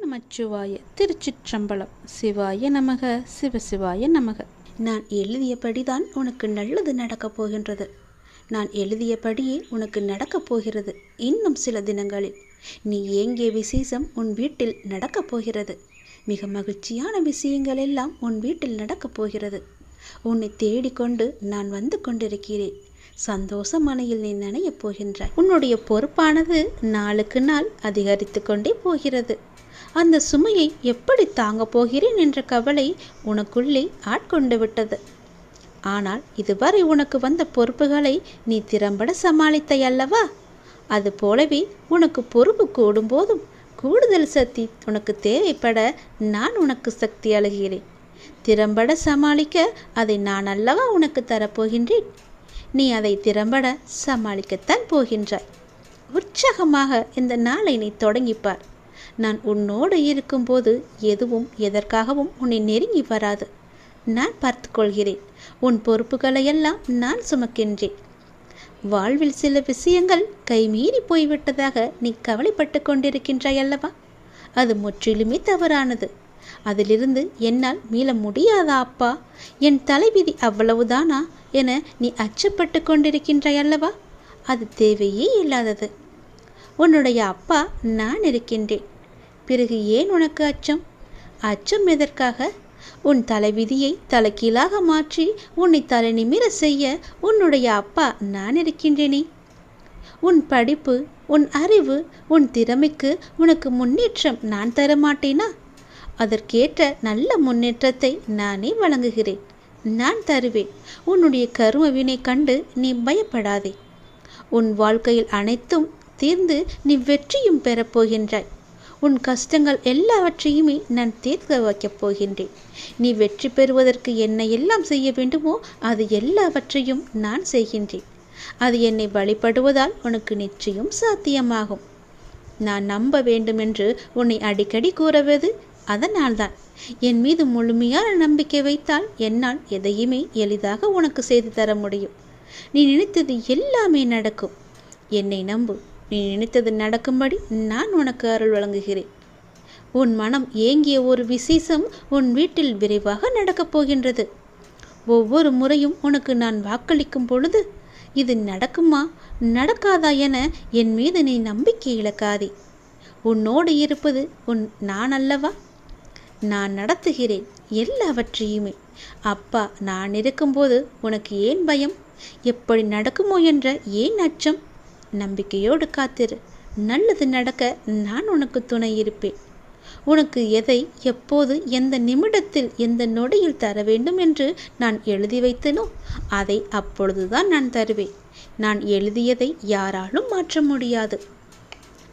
நமச்சிவாய. திருச்சிற்றம்பலம். சிவாய நமக, சிவசிவாய நமக. நான் எழுதியபடிதான் உனக்கு நல்லது நடக்கப் போகின்றது. நான் எழுதியபடியே உனக்கு நடக்கப் போகிறது. இன்னும் சில தினங்களில் நீ ஏங்கிய விசேஷம் உன் வீட்டில் நடக்கப் போகிறது. மிக மகிழ்ச்சியான விஷயங்கள் எல்லாம் உன் வீட்டில் நடக்கப் போகிறது. உன்னை தேடிக்கொண்டு நான் வந்து கொண்டிருக்கிறேன். சந்தோஷ மனையில் நீ நனையப் போகின்றாய். உன்னுடைய பொறுப்பானது நாளுக்கு நாள் அதிகரித்து கொண்டே போகிறது. அந்த சுமையை எப்படி தாங்கப் போகிறேன் என்ற கவலை உனக்குள்ளே ஆட்கொண்டு விட்டது. ஆனால் இதுவரை உனக்கு வந்த பொறுப்புகளை நீ திறம்பட சமாளித்தாய் அல்லவா? அது போலவே உனக்கு பொறுப்பு கூடும் போதும் கூடுதல் சக்தி உனக்கு தேவைப்பட நான் உனக்கு சக்தி அளிக்கிறேன். திறம்பட சமாளிக்க அதை நான் அல்லவா உனக்கு தரப்போகின்றேன். நீ அதை திறம்பட சமாளிக்கத்தான் போகின்றாய். உற்சாகமாக இந்த நாளை நீ தொடங்கிப்பார். நான் உன்னோடு இருக்கும்போது எதுவும் எதற்காகவும் உன்னை நெருங்கி வராது. நான் பார்த்து கொள்கிறேன். உன் பொறுப்புகளையெல்லாம் நான் சுமக்கின்றேன். வாழ்வில் சில விஷயங்கள் கைமீறி போய்விட்டதாக நீ கவலைப்பட்டு கொண்டிருக்கின்றாய் அல்லவா? அது முற்றிலுமே தவறானது. அதிலிருந்து என்னால் மீள முடியாதா அப்பா? என் தலைவிதி அவ்வளவுதானா என நீ அச்சப்பட்டு கொண்டிருக்கின்றாய் அல்லவா? அது தேவையே இல்லாதது. உன்னுடைய அப்பா நான் இருக்கின்றேன். பிறகு ஏன் உனக்கு அச்சம்? அச்சம் எதற்காக? உன் தலைவிதியை தலைகீழாக மாற்றி உன்னை தலை நிமிர செய்ய உன்னுடைய அப்பா நான் இருக்கின்றேனே. உன் படிப்பு, உன் அறிவு, உன் திறமைக்கு உனக்கு முன்னேற்றம் நான் தரமாட்டேனா? அதற்கேற்ற நல்ல முன்னேற்றத்தை நானே வழங்குகிறேன். நான் தருவேன். உன்னுடைய கர்ம வினை கண்டு நீ பயப்படாதே. உன் வாழ்க்கையில் அனைத்தும் தீர்ந்து நீ வெற்றியும் பெறப்போகின்றாய். உன் கஷ்டங்கள் எல்லாவற்றையுமே நான் தீர்க்க வைக்கப் போகின்றேன். நீ வெற்றி பெறுவதற்கு என்ன எல்லாம் செய்ய வேண்டுமோ அது எல்லாவற்றையும் நான் செய்கின்றேன். அது என்னை வழிபடுவதால் உனக்கு நிச்சயம் சாத்தியமாகும். நான் நம்ப வேண்டும் என்று உன்னை அடிக்கடி கூறுவது அதனால்தான். என் மீது முழுமையான நம்பிக்கை வைத்தால் என்னால் எதையுமே எளிதாக உனக்கு செய்து தர முடியும். நீ நினைத்தது எல்லாமே நடக்கும். என்னை நம்பு. நீ நினைத்தது நடக்கும்படி நான் உனக்கு அருள் வழங்குகிறேன். உன் மனம் ஏங்கிய ஒரு விசேஷம் உன் வீட்டில் விரைவாக நடக்கப் போகின்றது. ஒவ்வொரு முறையும் உனக்கு நான் வாக்களிக்கும் பொழுது இது நடக்குமா நடக்காதா என என் மீது நீ நம்பிக்கை இழக்காதே. உன்னோடு இருப்பது நான் அல்லவா? நான் நடத்துகிறேன் எல்லாவற்றையுமே. அப்பா நான் இருக்கும்போது உனக்கு ஏன் பயம்? எப்படி நடக்குமோ என்ற ஏன் அச்சம்? நம்பிக்கையோடு காத்திரு. நல்லது நடக்க நான் உனக்கு துணை இருப்பேன். உனக்கு எதை எப்போது எந்த நிமிடத்தில் எந்த நொடியில் தர வேண்டும் என்று நான் எழுதி வைத்தனோ அதை அப்பொழுதுதான் நான் தருவேன். நான் எழுதியதை யாராலும் மாற்ற முடியாது.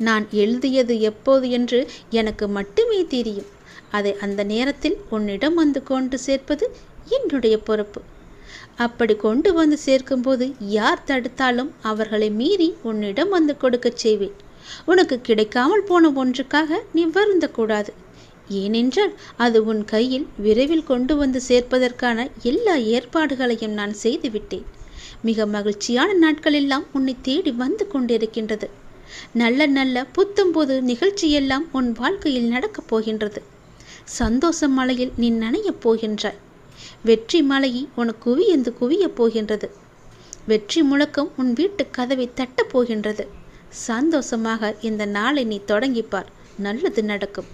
நான் எழுதியது எப்போது என்று எனக்கு மட்டுமே தெரியும். அதை அந்த நேரத்தில் உன்னிடம் வந்து கொண்டு சேர்ப்பது என்னுடைய பொறுப்பு. அப்படி கொண்டு வந்து சேர்க்கும்போது யார் தடுத்தாலும் அவர்களை மீறி உன்னிடம் வந்து கொடுக்க செய்வேன். உனக்கு கிடைக்காமல் போன ஒன்றுக்காக நீ வருந்தக்கூடாது. ஏனென்றால் அது உன் கையில் விரைவில் கொண்டு வந்து சேர்ப்பதற்கான எல்லா ஏற்பாடுகளையும் நான் செய்துவிட்டேன். மிக மகிழ்ச்சியான நாட்கள் எல்லாம் உன்னை தேடி வந்து கொண்டிருக்கின்றது. நல்ல நல்ல புத்தம்போது நிகழ்ச்சியெல்லாம் உன் வாழ்க்கையில் நடக்கப் போகின்றது. சந்தோஷ மலையில் நீ நனையப் போகின்றாய். வெற்றி மலையை உனக்கு குவியந்து குவியப் போகின்றது. வெற்றி முழக்கம் உன் வீட்டு கதவை தட்டப் போகின்றது. சந்தோஷமாக இந்த நாளை நீ தொடங்கிப்பார். நல்லது நடக்கும்.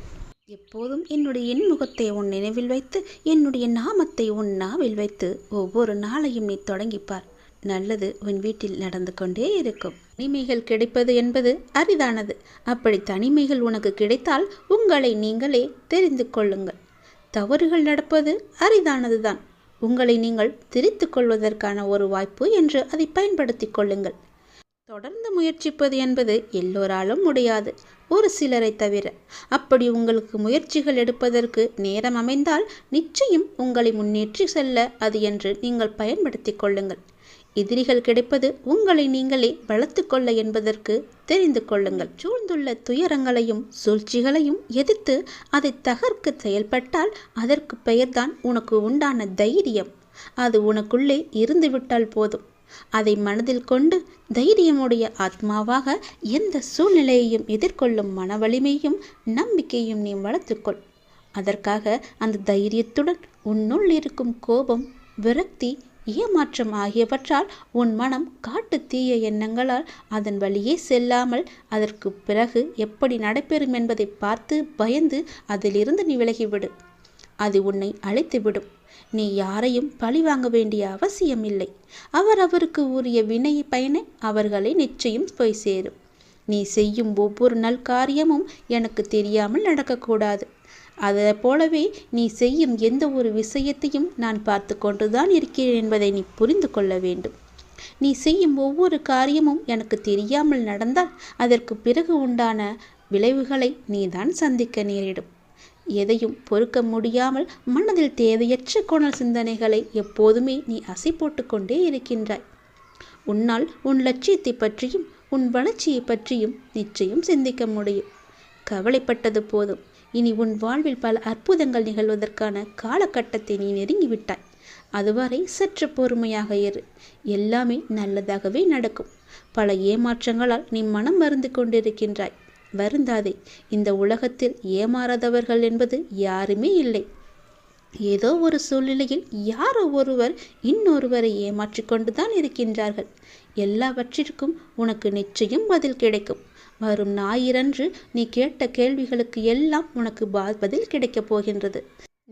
எப்போதும் என்னுடைய முகத்தை உன் நினைவில் வைத்து என்னுடைய நாமத்தை உன் நாவில் வைத்து ஒவ்வொரு நாளையும் நீ தொடங்கிப்பார். நல்லது உன் வீட்டில் நடந்து கொண்டே இருக்கும். தனிமைகள் கிடைப்பது என்பது அரிதானது. அப்படி தனிமைகள் உனக்கு கிடைத்தால் உங்களை நீங்களே தெரிந்து கொள்ளுங்கள். தவறுகள் நடப்பது அரிதானதுதான். உங்களை நீங்கள் திரித்து கொள்வதற்கான ஒரு வாய்ப்பு என்று அதை பயன்படுத்தி கொள்ளுங்கள். தொடர்ந்து முயற்சிப்பது என்பது எல்லோராலும் முடியாது, ஒரு சிலரை தவிர. அப்படி உங்களுக்கு முயற்சிகள் எடுப்பதற்கு நேரம் அமைந்தால் நிச்சயம் உங்களை முன்னேற்றி செல்ல அது என்று நீங்கள் பயன்படுத்தி கொள்ளுங்கள். எதிரிகள் கிடைப்பது உங்களை நீங்களே வளர்த்து கொள்ள என்பதற்கு தெரிந்து கொள்ளுங்கள். சூழ்ந்துள்ள துயரங்களையும் சூழ்ச்சிகளையும் எதிர்த்து அதை தகர்க்க செயல்பட்டால் அதற்கு பெயர்தான் உனக்கு உண்டான தைரியம். அது உனக்குள்ளே இருந்துவிட்டால் போதும். அதை மனதில் கொண்டு தைரியமுடைய ஆத்மாவாக எந்த சூழ்நிலையையும் எதிர்கொள்ளும் மன வலிமையும் நம்பிக்கையும் நீ வளர்த்துக்கொள். அதற்காக அந்த தைரியத்துடன் உன்னுள் இருக்கும் கோபம், விரக்தி, ஏமாற்றம் ஆகியவற்றால் உன் மனம் காட்டு தீய எண்ணங்களால் அதன் வழியே செல்லாமல் அதற்கு பிறகு எப்படி நடைபெறும் என்பதை பார்த்து பயந்து அதிலிருந்து நீ விலகிவிடு. அது உன்னை அழைத்துவிடும். நீ யாரையும் பழி வாங்க வேண்டிய அவசியம் இல்லை. அவருக்கு உரிய வினை பயனை அவர்களை நிச்சயம் போய் சேரும். நீ செய்யும் ஒவ்வொரு நல்காரியமும் எனக்கு தெரியாமல் நடக்கக்கூடாது. அதை போலவே நீ செய்யும் எந்த ஒரு விஷயத்தையும் நான் பார்த்து கொண்டுதான் இருக்கிறேன் என்பதை நீ புரிந்து கொள்ள வேண்டும். நீ செய்யும் ஒவ்வொரு காரியமும் எனக்கு தெரியாமல் நடந்தால் அதற்கு பிறகு உண்டான விளைவுகளை நீதான் சந்திக்க நேரிடும். எதையும் பொறுக்க முடியாமல் மனதில் தேவையற்ற கோணல் சிந்தனைகளை எப்போதுமே நீ அசை போட்டு கொண்டே இருக்கின்றாய். உன்னால் உன் லட்சியத்தை பற்றியும் உன் வளர்ச்சியை பற்றியும் நிச்சயம் சிந்திக்க முடியும். கவலைப்பட்டது போதும். இனி உன் வாழ்வில் பல அற்புதங்கள் நிகழ்வதற்கான காலகட்டத்தை நீ நெருங்கிவிட்டாய். அதுவரை சற்று பொறுமையாக இரு. எல்லாமே நல்லதாகவே நடக்கும். பல ஏமாற்றங்களால் நீ மனம் மருந்து கொண்டிருக்கின்றாய். வருந்தாதே. இந்த உலகத்தில் ஏமாறாதவர்கள் என்பது யாருமே இல்லை. ஏதோ ஒரு சூழ்நிலையில் யாரோ ஒருவர் இன்னொருவரை ஏமாற்றி கொண்டுதான் இருக்கின்றார்கள். எல்லாவற்றிற்கும் உனக்கு நிச்சயம் பதில் கிடைக்கும். வரும் ஞாயிறன்று நீ கேட்ட கேள்விகளுக்கு எல்லாம் உனக்கு பதில் கிடைக்கப் போகின்றது.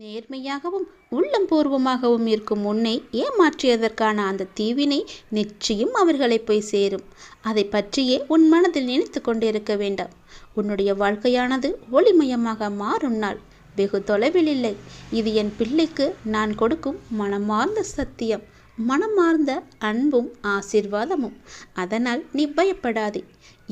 நேர்மையாகவும் உள்ளம் பூர்வமாகவும் இருக்கும் உன்னை ஏமாற்றியதற்கான அந்த தீவினை நிச்சயம் அவர்களை போய் சேரும். அதை பற்றியே உன் மனதில் நினைத்து கொண்டிருக்க வேண்டாம். உன்னுடைய வாழ்க்கையானது ஒளிமயமாக மாறும் நாள் வெகு தொலைவில் இல்லை. இது என் பிள்ளைக்கு நான் கொடுக்கும் மனமார்ந்த சத்தியம், மனமார்ந்த அன்பும் ஆசீர்வாதமும். அதனால் நீ பயப்படாதே.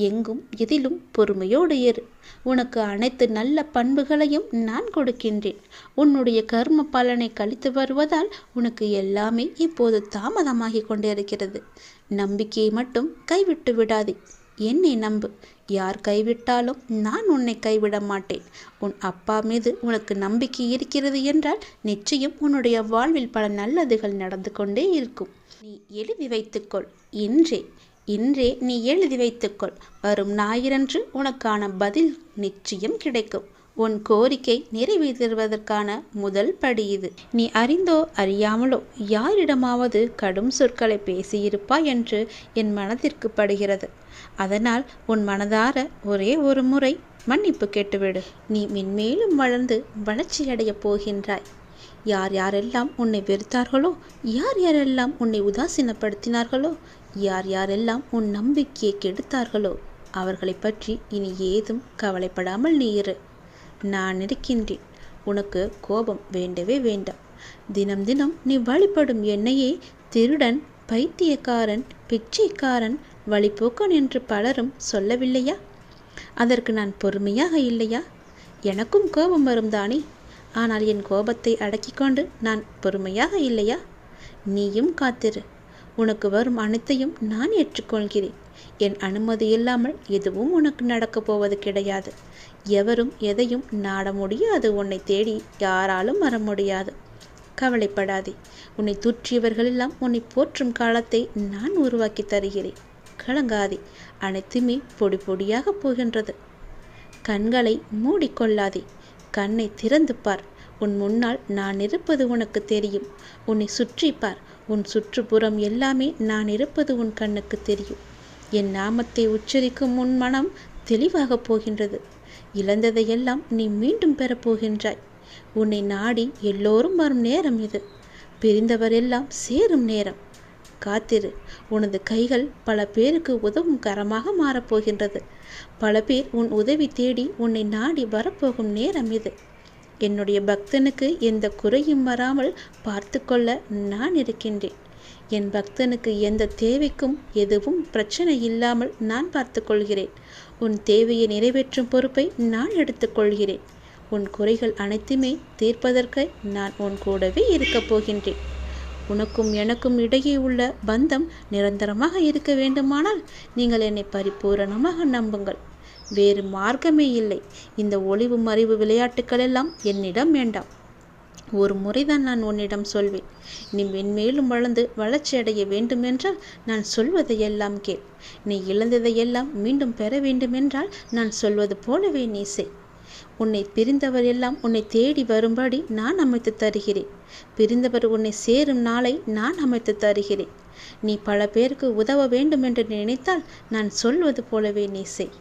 எங்கும் எதிலும் பொறுமையோடு இரு. உனக்கு அனைத்து நல்ல பண்புகளையும் நான் கொடுக்கின்றேன். உன்னுடைய கர்ம பலனை கழித்து வருவதால் உனக்கு எல்லாமே இப்போது தாமதமாகி கொண்டிருக்கிறது. நம்பிக்கையை மட்டும் கைவிட்டு விடாதே. என்னை நம்பு. யார் கைவிட்டாலும் நான் உன்னை கைவிட மாட்டேன். உன் அப்பா மீது உனக்கு நம்பிக்கை இருக்கிறது என்றால் நிச்சயம் உன்னுடைய வாழ்வில் பல நல்லதுகள் நடந்து கொண்டே இருக்கும். நீ எழுதி வைத்துக்கொள். இன்றே நீ எழுதி வைத்துக்கொள். வரும் ஞாயிறன்று உனக்கான பதில் நிச்சயம் கிடைக்கும். உன் கோரிக்கை நிறைவேற்றுவதற்கான முதல் படி இது. நீ அறிந்தோ அறியாமலோ யாரிடமாவது கடும் சொற்களை பேசியிருப்பாய் என்று என் மனதிற்கு படுகிறது. அதனால் உன் மனதார ஒரே ஒரு முறை மன்னிப்பு கேட்டுவிடு. நீ மென்மேலும் வளர்ந்து வளர்ச்சியடைய போகின்றாய். யார் யாரெல்லாம் உன்னை வெறுத்தார்களோ, யார் யாரெல்லாம் உன்னை உதாசீனப்படுத்தினார்களோ, யார் யாரெல்லாம் உன் நம்பிக்கையை கெடுத்தார்களோ அவர்களை பற்றி இனி ஏதும் கவலைப்படாமல் நீ இரு. நான் இருக்கின்றேன். உனக்கு கோபம் வேண்டவே வேண்டாம். தினம் தினம் நீ வழிபடும் என்னையே திருடன், பைத்தியக்காரன், பிச்சைக்காரன், வழிபோக்கன் என்று பலரும் சொல்லவில்லையா? அதற்கு நான் பொறுமையாக இல்லையா? எனக்கும் கோபம் வரும் தானே. ஆனால் என் கோபத்தை அடக்கிக் கொண்டு நான் பொறுமையாக இல்லையா? நீயும் காத்திரு. உனக்கு வரும் அனைத்தையும் நான் ஏற்றுக்கொள்கிறேன். என் அனுமதி இல்லாமல் எதுவும் உனக்கு நடக்கப் போவது கிடையாது. எவரும் எதையும் நாட முடியாது. உன்னை தேடி யாராலும் வர முடியாது. கவலைப்படாதே. உன்னை தூற்றியவர்களெல்லாம் உன்னை போற்றும் காலத்தை நான் உருவாக்கி தருகிறேன். கலங்காதே. அனைத்துமே பொடி பொடியாக போகின்றது. கண்களை மூடிக்கொள்ளாதே. கண்ணை திறந்து பார். உன் முன்னால் நான் இருப்பது உனக்கு தெரியும். உன்னை சுற்றி பார். உன் சுற்றுப்புறம் எல்லாமே நான் இருப்பது உன் கண்ணுக்கு தெரியும். என் நாமத்தை உச்சரிக்கும் உன் மனம் தெளிவாக போகின்றது. இழந்ததையெல்லாம் நீ மீண்டும் பெறப்போகின்றாய். உன்னை நாடி எல்லோரும் வரும் நேரம் இது. பிரிந்தவரெல்லாம் சேரும் நேரம். காத்திரு. உனது கைகள் பல பேருக்கு உதவும் கரமாக மாறப்போகின்றது. பல பேர் உன் உதவி தேடி உன்னை நாடி வரப்போகும் நேரம் இது. என்னுடைய பக்தனுக்கு எந்த குறையும் வராமல் பார்த்து கொள்ள நான் இருக்கின்றேன். என் பக்தனுக்கு எந்த தேவைக்கும் எதுவும் பிரச்சனை இல்லாமல் நான் பார்த்து கொள்கிறேன். உன் தேவையை நிறைவேற்றும் பொறுப்பை நான் எடுத்துக்கொள்கிறேன். உன் குறைகள் அனைத்துமே தீர்ப்பதற்கு நான் உன் கூடவே இருக்கப் போகின்றேன். உனக்கும் எனக்கும் இடையே உள்ள பந்தம் நிரந்தரமாக இருக்க வேண்டுமானால் நீங்கள் என்னை பரிபூரணமாக நம்புங்கள். வேறு மார்க்கமே இல்லை. இந்த ஒளிவு மறைவு விளையாட்டுக்கள் எல்லாம் என்னிடம் வேண்டாம். ஒரு முறைதான் நான் உன்னிடம் சொல்வேன். நீ மென்மேலும் வளர்ந்து வளர்ச்சி அடைய வேண்டுமென்றால் நான் சொல்வதையெல்லாம் கேள். நீ இழந்ததையெல்லாம் மீண்டும் பெற வேண்டுமென்றால் நான் சொல்வது போலவே நீ செய். உன்னை பிரிந்தவர் எல்லாம் உன்னை தேடி வரும்படி நான் அமைத்து தருகிறேன். பிரிந்தவர் உன்னை சேரும் நாளை நான் அமைத்து தருகிறேன். நீ பல பேருக்கு உதவ வேண்டும் என்று நினைத்தால் நான் சொல்வது போலவே நீ செய்.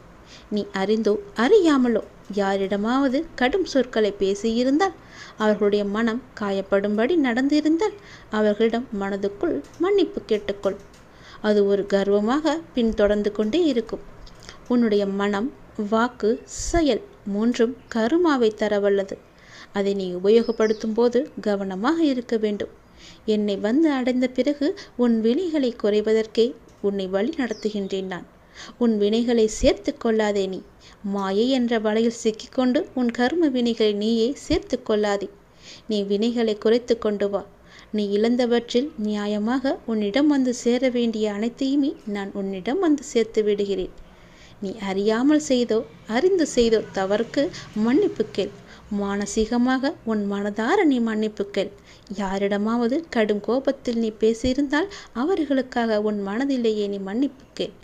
நீ அறிந்தோ அறியாமலோ யாரிடமாவது கடும் சொற்களை பேசியிருந்தால், அவர்களுடைய மனம் காயப்படும்படி நடந்திருந்தால், அவர்களிடம் மனதுக்குள் மன்னிப்பு கேட்டுக்கொள். அது ஒரு கர்வமாக பின்தொடர்ந்து கொண்டே இருக்கும். உன்னுடைய மனம், வாக்கு, செயல் மூன்றும் கருமாவை தரவல்லது. அதை நீ உபயோகப்படுத்தும் போது கவனமாக இருக்க வேண்டும். என்னை வந்து அடைந்த பிறகு உன் வினைகளை குறைவதற்கே உன்னை வழி நடத்துகின்றேன் நான். உன் வினைகளை சேர்த்து கொள்ளாதே. நீ மாயை என்ற வலையில் சிக்கிக்கொண்டு உன் கர்ம வினைகளை நீயே சேர்த்து கொள்ளாதே. நீ வினைகளை குறைத்து கொண்டு வா. நீ இழந்தவற்றில் நியாயமாக உன்னிடம் வந்து சேர வேண்டிய அனைத்தையுமே நான் உன்னிடம் வந்து சேர்த்து விடுகிறேன். நீ அறியாமல் செய்தோ அறிந்து செய்தோ தவறுக்கு மன்னிப்பு கேள். மானசீகமாக உன் மனதார நீ மன்னிப்பு கேள். யாரிடமாவது கடும் கோபத்தில் நீ பேசியிருந்தால் அவர்களுக்காக உன் மனதிலேயே நீ மன்னிப்பு கேள்.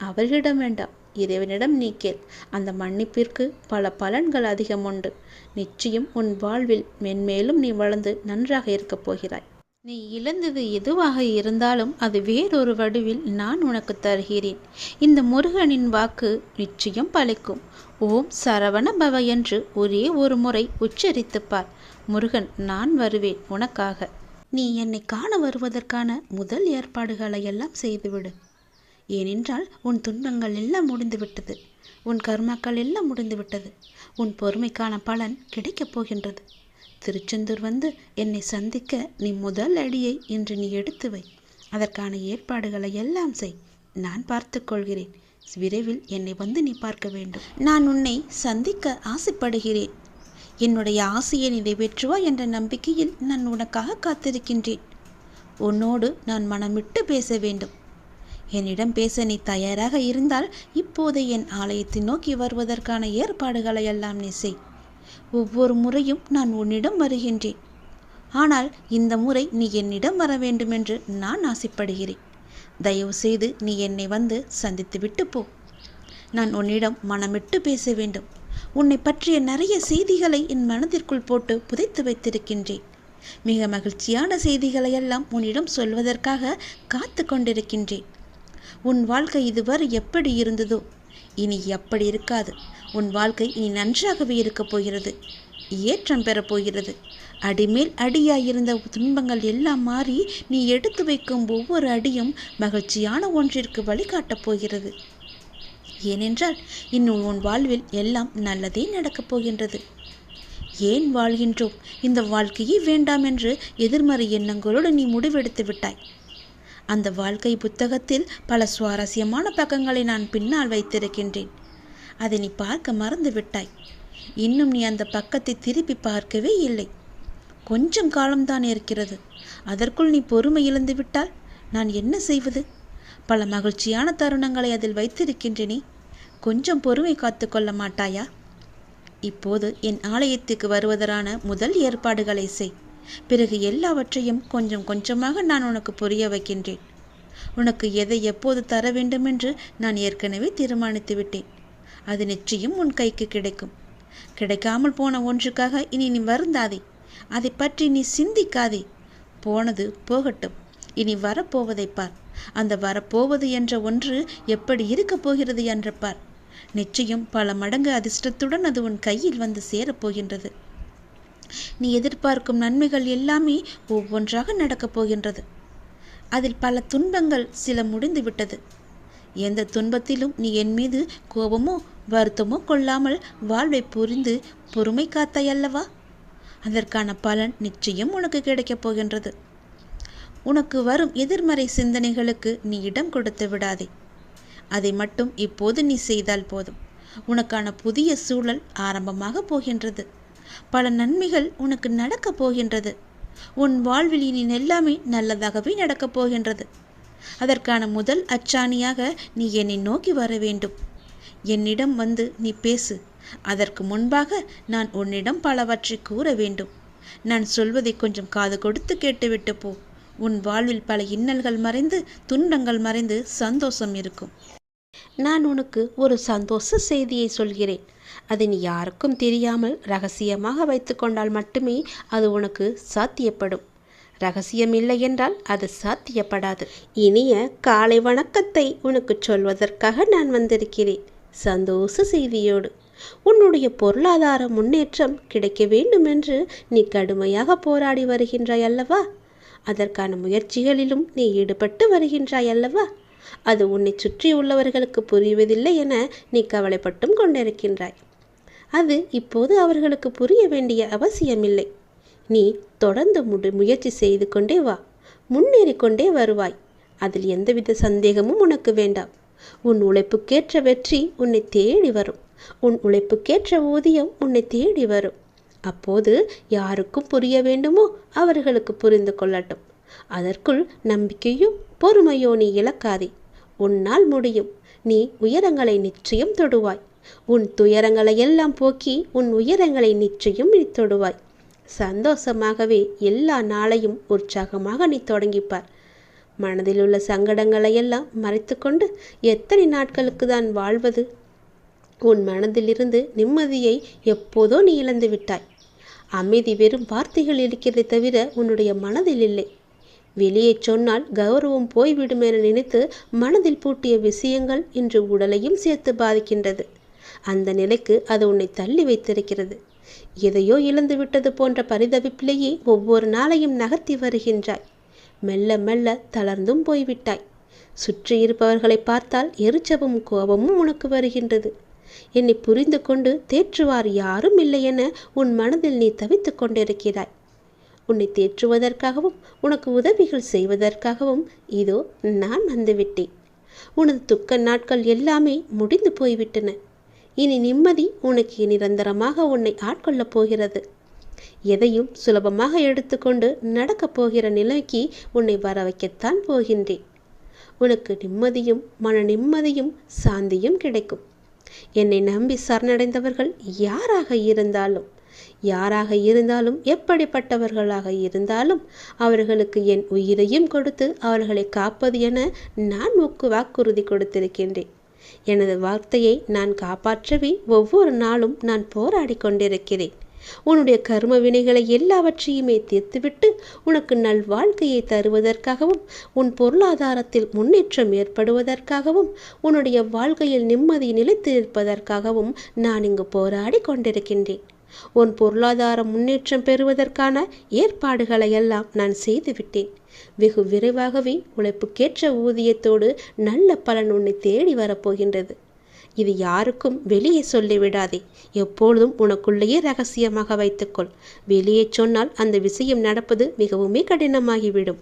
அவர்களிடம் வேண்டாம், இறைவனிடம் நீ கேள். அந்த மன்னிப்பிற்கு பல பலன்கள் அதிகம் உண்டு. நிச்சயம் உன் வாழ்வில் மென்மேலும் நீ வளர்ந்து நன்றாக இருக்கப் போகிறாய். நீ இழந்தது எதுவாக இருந்தாலும் அது வேறொரு வடிவில் நான் உனக்கு தருகிறேன். இந்த முருகனின் வாக்கு நிச்சயம் பலிக்கும். ஓம் சரவண பவ என்று ஒரே ஒரு முறை உச்சரித்துப்பார். முருகன், நான் வருவேன் உனக்காக. நீ என்னை காண வருவதற்கான முதல் ஏற்பாடுகளை எல்லாம் செய்துவிடு. ஏனென்றால் உன் துன்பங்கள் எல்லாம் முடிந்துவிட்டது. உன் கர்மாக்கள் எல்லாம் முடிந்துவிட்டது. உன் பொறுமைக்கான பலன் கிடைக்கப் போகின்றது. திருச்செந்தூர் வந்து என்னை சந்திக்க நீ முதல் அடியை இன்று நீ எடுத்து வை. அதற்கான ஏற்பாடுகளை எல்லாம் செய். நான் பார்த்து கொள்கிறேன். விரைவில் என்னை வந்து நீ பார்க்க வேண்டும். நான் உன்னை சந்திக்க ஆசைப்படுகிறேன். என்னுடைய ஆசையை நிறைவேற்றுவா என்ற நம்பிக்கையில் நான் உனக்காக காத்திருக்கின்றேன். உன்னோடு நான் மனமிட்டு பேச வேண்டும். என்னிடம் பேச நீ தயாராக இருந்தால் இப்போது என் ஆலயத்தை நோக்கி வருவதற்கான ஏற்பாடுகளை எல்லாம் நீ செய். ஒவ்வொரு முறையும் நான் உன்னிடம் வருகின்றேன். ஆனால் இந்த முறை நீ என்னிடம் வர வேண்டுமென்று நான் ஆசைப்படுகிறேன். தயவு செய்து நீ என்னை வந்து சந்தித்து விட்டு போ. நான் உன்னிடம் மனமிட்டு பேச வேண்டும். உன்னை பற்றிய நிறைய செய்திகளை என் மனதிற்குள் போட்டு புதைத்து வைத்திருக்கின்றேன். மிக மகிழ்ச்சியான செய்திகளையெல்லாம் உன்னிடம் சொல்வதற்காக காத்து கொண்டிருக்கின்றேன். உன் வாழ்க்கை இதுவரை எப்படி இருந்ததோ இனி அப்படி இருக்காது. உன் வாழ்க்கை இனி நன்றாகவே இருக்கப் போகிறது. ஏற்றம் பெறப்போகிறது. அடிமேல் அடியாயிருந்த துன்பங்கள் எல்லாம் மாறி நீ எடுத்து வைக்கும் ஒவ்வொரு அடியும் மகிழ்ச்சியான ஒன்றிற்கு வழிகாட்டப் போகிறது. ஏனென்றால் இன்னும் உன் வாழ்வில் எல்லாம் நல்லதே நடக்கப் போகின்றது. ஏன் வாழ்கின்றோம், இந்த வாழ்க்கையே வேண்டாம் என்று எதிர்மறை எண்ணங்களோடு நீ முடிவெடுத்து விட்டாய். அந்த வாழ்க்கை புத்தகத்தில் பல சுவாரஸ்யமான பக்கங்களை நான் பின்னால் வைத்திருக்கின்றேன். அதை நீ பார்க்க மறந்து விட்டாய். இன்னும் நீ அந்த பக்கத்தை திருப்பி பார்க்கவே இல்லை. கொஞ்சம் காலம்தான் இருக்கிறது. அதற்குள் நீ பொறுமை இழந்து விட்டால் நான் என்ன செய்வது? பல மகிழ்ச்சியான தருணங்களை அதில் வைத்திருக்கின்றேனே. கொஞ்சம் பொறுமை காத்து கொள்ள மாட்டாயா? இப்போது என் ஆலயத்துக்கு வருவதற்கான முதல் ஏற்பாடுகளை செய். பிறகு எல்லாவற்றையும் கொஞ்சம் கொஞ்சமாக நான் உனக்கு புரிய வைக்கின்றேன். உனக்கு எதை எப்போது தர வேண்டுமென்று நான் ஏற்கனவே தீர்மானித்து விட்டேன். அது நிச்சயம் உன் கைக்கு கிடைக்கும். கிடைக்காமல் போன ஒன்றுக்காக இனி நீ வருந்தாதே. அதை பற்றி நீ சிந்திக்காதே. போனது போகட்டும். இனி வரப்போவதை பார். அந்த வரப்போவது என்ற ஒன்று எப்படி இருக்கப் போகிறது என்று பார். நிச்சயம் பல மடங்கு அதிர்ஷ்டத்துடன் அது உன் கையில் வந்து சேரப்போகின்றது. நீ எதிர்பார்க்கும் நன்மைகள் எல்லாமே ஒவ்வொன்றாக நடக்கப் போகின்றது. அதில் பல துன்பங்கள் சில முடிந்துவிட்டது. எந்த துன்பத்திலும் நீ என் மீது கோபமோ வருத்தமோ கொள்ளாமல் வாழ்வை புரிந்து பொறுமை காத்தாயல்லவா? அதற்கான பலன் நிச்சயம் உனக்கு கிடைக்கப் போகின்றது. உனக்கு வரும் எதிர்மறை சிந்தனைகளுக்கு நீ இடம் கொடுத்து விடாதே. அதை மட்டும் இப்போது நீ செய்தால் போதும். உனக்கான புதிய சூழல் ஆரம்பமாக போகின்றது. பல நன்மைகள் உனக்கு நடக்கப் போகின்றது. உன் வாழ்வில் இனி எல்லாமே நல்லதாகவே நடக்கப் போகின்றது. அதற்கான முதல் அச்சாணியாக நீ என்னை நோக்கி வர வேண்டும். என்னிடம் வந்து நீ பேசு. அதற்கு முன்பாக நான் உன்னிடம் பலவற்றை கூற வேண்டும். நான் சொல்வதை கொஞ்சம் காது கொடுத்து கேட்டுவிட்டு போ. உன் வாழ்வில் பல இன்னல்கள் மறைந்து துன்பங்கள் மறைந்து சந்தோஷம் இருக்கும். நான் உனக்கு ஒரு சந்தோஷ செய்தியை சொல்கிறேன். அதை நீ யாருக்கும் தெரியாமல் ரகசியமாக வைத்து கொண்டால் மட்டுமே அது உனக்கு சாத்தியப்படும். ரகசியம் இல்லை என்றால் அது சாத்தியப்படாது. இனிய காலை வணக்கத்தை உனக்கு சொல்வதற்காக நான் வந்திருக்கிறேன், சந்தோஷ செய்தியோடு. உன்னுடைய பொருளாதார முன்னேற்றம் கிடைக்க வேண்டும் என்று நீ கடுமையாக போராடி வருகின்றாய் அல்லவா? அதற்கான முயற்சிகளிலும் நீ ஈடுபட்டு வருகின்றாய் அல்லவா? அது உன்னை சுற்றி உள்ளவர்களுக்கு புரிவதில்லை என நீ கவலைப்பட்டும் கொண்டிருக்கின்றாய். அது இப்போது அவர்களுக்கு புரிய வேண்டிய அவசியமில்லை. நீ தொடர்ந்து முயற்சி செய்து கொண்டே வா, முன்னேறி கொண்டே வருவாய். அதில் எந்தவித சந்தேகமும் உனக்கு வேண்டாம். உன் உழைப்புக்கேற்ற வெற்றி உன்னை தேடி வரும். உன் உழைப்புக்கேற்ற ஊதியம் உன்னை தேடி வரும். அப்போது யாருக்கும் புரிய வேண்டுமோ அவர்களுக்கு புரிந்து கொள்ளட்டும். அதற்குள் நம்பிக்கையோ பொறுமையோ நீ இழக்காதே. உன்னால் முடியும். நீ உயரங்களை நிச்சயம் தொடுவாய். உன் துயரங்களை எல்லாம் போக்கி உன் உயரங்களை நிச்சயம் நீ தொடுவாய். சந்தோஷமாகவே எல்லா நாளையும் உற்சாகமாக நீ தொடங்கிப்பார். மனதில் உள்ள சங்கடங்களை எல்லாம் மறைத்து கொண்டு எத்தனை நாட்களுக்கு தான் வாழ்வது? உன் மனதிலிருந்து நிம்மதியை எப்போதோ நீ இழந்து விட்டாய். அமைதி வெறும் வார்த்தைகள் இருக்கிறதை தவிர உன்னுடைய மனதில் இல்லை. வெளியே சொன்னால் கௌரவம் போய்விடும் என நினைத்து மனதில் பூட்டிய விஷயங்கள் இன்று உடலையும் சேர்த்து பாதிக்கின்றது. அந்த நிலைக்கு அது உன்னை தள்ளி வைத்திருக்கிறது. எதையோ இழந்து விட்டது போன்ற பரிதவிப்பிலேயே ஒவ்வொரு நாளையும் நகர்த்தி வருகின்றாய். மெல்ல மெல்ல தளர்ந்தும் போய்விட்டாய். சுற்றி இருப்பவர்களை பார்த்தால் எரிச்சவும் கோபமும் உனக்கு வருகின்றது. என்னை புரிந்து கொண்டு தேற்றுவார் யாரும் இல்லை என உன் மனதில் நீ தவித்து கொண்டிருக்கிறாய். உன்னை தேற்றுவதற்காகவும் உனக்கு உதவிகள் செய்வதற்காகவும் இதோ நான் வந்துவிட்டேன். உனது துக்க நாட்கள் எல்லாமே முடிந்து போய்விட்டன. இனி நிம்மதி உனக்கு நிரந்தரமாக உன்னை ஆட்கொள்ளப் போகிறது. எதையும் சுலபமாக எடுத்துக்கொண்டு நடக்கப் போகிற நிலைக்கு உன்னை வர வைக்கத்தான் போகின்றேன். உனக்கு நிம்மதியும் மன நிம்மதியும் சாந்தியும் கிடைக்கும். என்னை நம்பி சரணடைந்தவர்கள் யாராக இருந்தாலும் எப்படிப்பட்டவர்களாக இருந்தாலும் அவர்களுக்கு என் உயிரையும் கொடுத்து அவர்களை காப்பது என நான் வாக்குறுதி கொடுத்திருக்கின்றேன். எனது வார்த்தையை நான் காப்பாற்றவே ஒவ்வொரு நாளும் நான் போராடி கொண்டிருக்கிறேன். உன்னுடைய கர்ம வினைகளை எல்லாவற்றையுமே தீர்த்துவிட்டு உனக்கு நல்வாழ்க்கையை தருவதற்காகவும் உன் பொருளாதாரத்தில் முன்னேற்றம் ஏற்படுவதற்காகவும் உன்னுடைய வாழ்க்கையில் நிம்மதி நிலைத்து இருப்பதற்காகவும் நான் இங்கு போராடி கொண்டிருக்கின்றேன். உன் பொருளாதார முன்னேற்றம் பெறுவதற்கான ஏற்பாடுகளை எல்லாம் நான் செய்துவிட்டேன். வெகு விரைவாகவே உழைப்புக்கேற்ற ஊதியத்தோடு நல்ல பலன் உன்னை தேடி வரப்போகின்றது. இது யாருக்கும் வெளியே சொல்லிவிடாதே. எப்பொழுதும் உனக்குள்ளேயே ரகசியமாக வைத்துக்கொள். வெளியே சொன்னால் அந்த விஷயம் நடப்பது மிகவுமே கடினமாகிவிடும்.